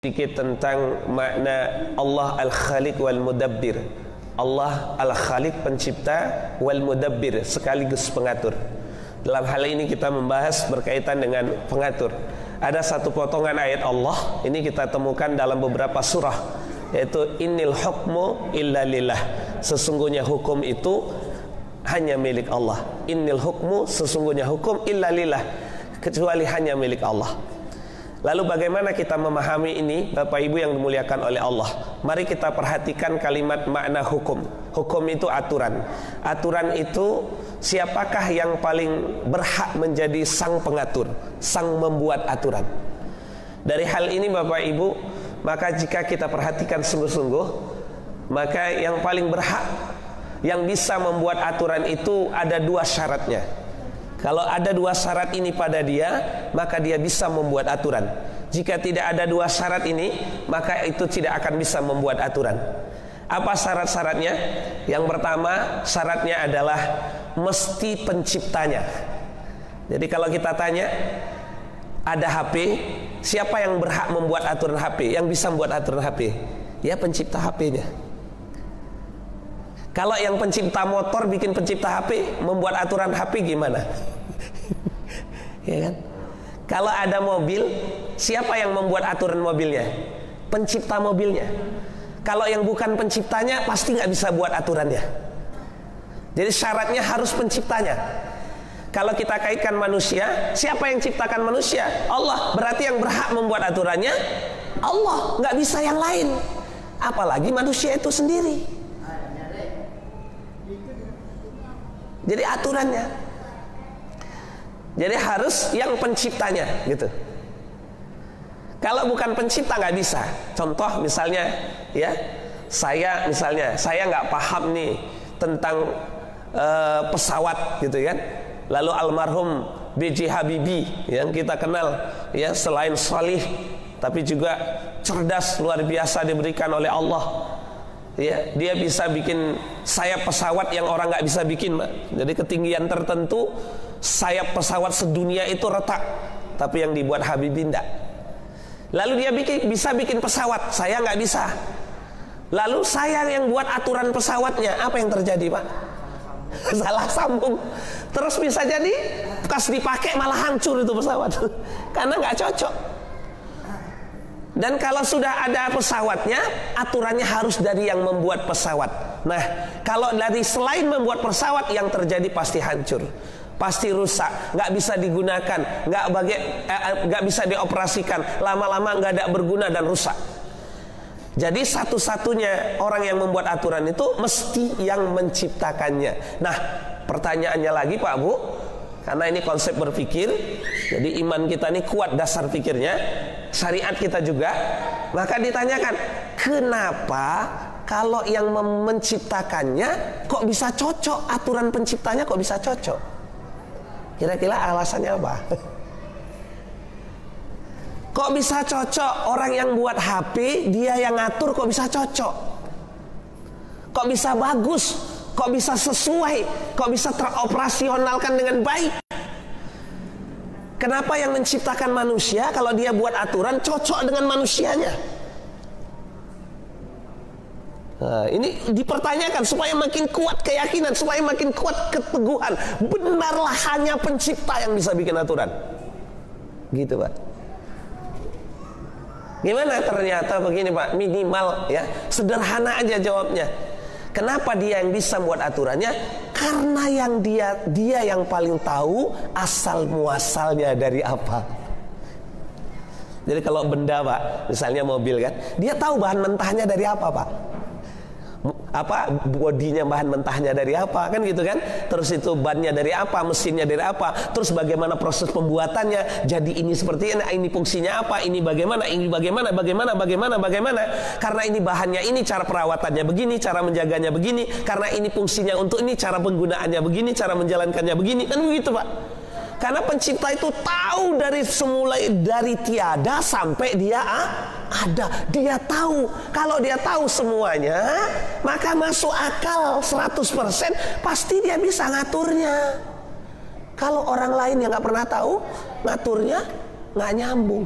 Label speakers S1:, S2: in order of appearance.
S1: sedikit tentang makna Allah Al-Khaliq wal Mudabbir. Allah Al-Khaliq pencipta, wal Mudabbir sekaligus pengatur. Dalam hal ini kita membahas berkaitan dengan pengatur. Ada satu potongan ayat Allah, ini kita temukan dalam beberapa surah, yaitu innil hukmu illa lillah. Sesungguhnya hukum itu hanya milik Allah. Innil hukmu, sesungguhnya hukum illa lillah, kecuali hanya milik Allah. Lalu bagaimana kita memahami ini, Bapak Ibu yang dimuliakan oleh Allah? Mari kita perhatikan kalimat makna hukum. Hukum itu aturan. Aturan itu siapakah yang paling berhak menjadi sang pengatur, sang membuat aturan? Dari hal ini Bapak Ibu, maka jika kita perhatikan sungguh-sungguh, maka yang paling berhak, yang bisa membuat aturan itu ada dua syaratnya. Kalau ada dua syarat ini pada dia, maka dia bisa membuat aturan. Jika tidak ada dua syarat ini, maka itu tidak akan bisa membuat aturan. Apa syarat-syaratnya? Yang pertama, syaratnya adalah mesti penciptanya. Jadi kalau kita tanya, ada HP, siapa yang berhak membuat aturan HP? Yang bisa membuat aturan HP? Ya pencipta HP-nya. Kalau yang pencipta motor bikin pencipta HP, membuat aturan HP gimana? Ya kan? Kalau ada mobil, siapa yang membuat aturan mobilnya? Pencipta mobilnya. Kalau yang bukan penciptanya, pasti nggak bisa buat aturannya. Jadi syaratnya harus penciptanya. Kalau kita kaitkan manusia, siapa yang ciptakan manusia? Allah. Berarti yang berhak membuat aturannya Allah, nggak bisa yang lain. Apalagi manusia itu sendiri. Jadi aturannya, jadi harus yang penciptanya gitu. Kalau bukan pencipta nggak bisa. Contoh misalnya, ya saya nggak paham nih tentang pesawat gitu kan. Lalu almarhum B.J. Habibie yang kita kenal, ya selain salih tapi juga cerdas luar biasa diberikan oleh Allah. Ya, dia bisa bikin sayap pesawat yang orang nggak bisa bikin, Mbak. Jadi ketinggian tertentu sayap pesawat sedunia itu retak, tapi yang dibuat Habibie enggak. Lalu dia bisa bikin pesawat, saya nggak bisa. Lalu saya yang buat aturan pesawatnya, apa yang terjadi, Pak? Salah sambung. Terus bisa jadi pas dipakai malah hancur itu pesawat karena nggak cocok. Dan kalau sudah ada pesawatnya, aturannya harus dari yang membuat pesawat. Nah, kalau dari selain membuat pesawat, yang terjadi pasti hancur, pasti rusak, nggak bisa digunakan, nggak bisa dioperasikan, lama-lama nggak ada berguna dan rusak. Jadi satu-satunya orang yang membuat aturan itu mesti yang menciptakannya. Nah, pertanyaannya lagi Pak Bu, karena ini konsep berpikir, jadi iman kita ini kuat dasar pikirnya, syariat kita juga, maka ditanyakan, kenapa kalau yang menciptakannya kok bisa cocok, aturan penciptanya kok bisa cocok? Kira-kira alasannya apa? Kok bisa cocok? Orang yang buat HP, dia yang ngatur, kok bisa cocok? Kok bisa bagus? Kok bisa sesuai? Kok bisa teroperasionalkan dengan baik? Kenapa yang menciptakan manusia, kalau dia buat aturan cocok dengan manusianya? Nah, ini dipertanyakan supaya makin kuat keyakinan, supaya makin kuat keteguhan. Benarlah hanya pencipta yang bisa bikin aturan. Gitu Pak. Gimana ternyata begini Pak, minimal ya, sederhana aja jawabnya. Kenapa dia yang bisa buat aturannya? Karena yang dia yang paling tahu asal muasalnya dari apa. Jadi kalau benda Pak, misalnya mobil kan, dia tahu bahan mentahnya dari apa Pak. Apa bodinya, bahan mentahnya dari apa, kan gitu kan. Terus itu bannya dari apa, mesinnya dari apa, terus bagaimana proses pembuatannya, jadi ini seperti ini fungsinya apa, ini bagaimana, karena ini bahannya ini, cara perawatannya begini, cara menjaganya begini, karena ini fungsinya untuk ini, cara penggunaannya begini, cara menjalankannya begini, kan begitu Pak. Karena pencipta itu tahu dari semula, dari tiada sampai dia ada. Dia tahu. Kalau dia tahu semuanya, maka masuk akal 100%, pasti dia bisa ngaturnya. Kalau orang lain yang gak pernah tahu, ngaturnya gak nyambung.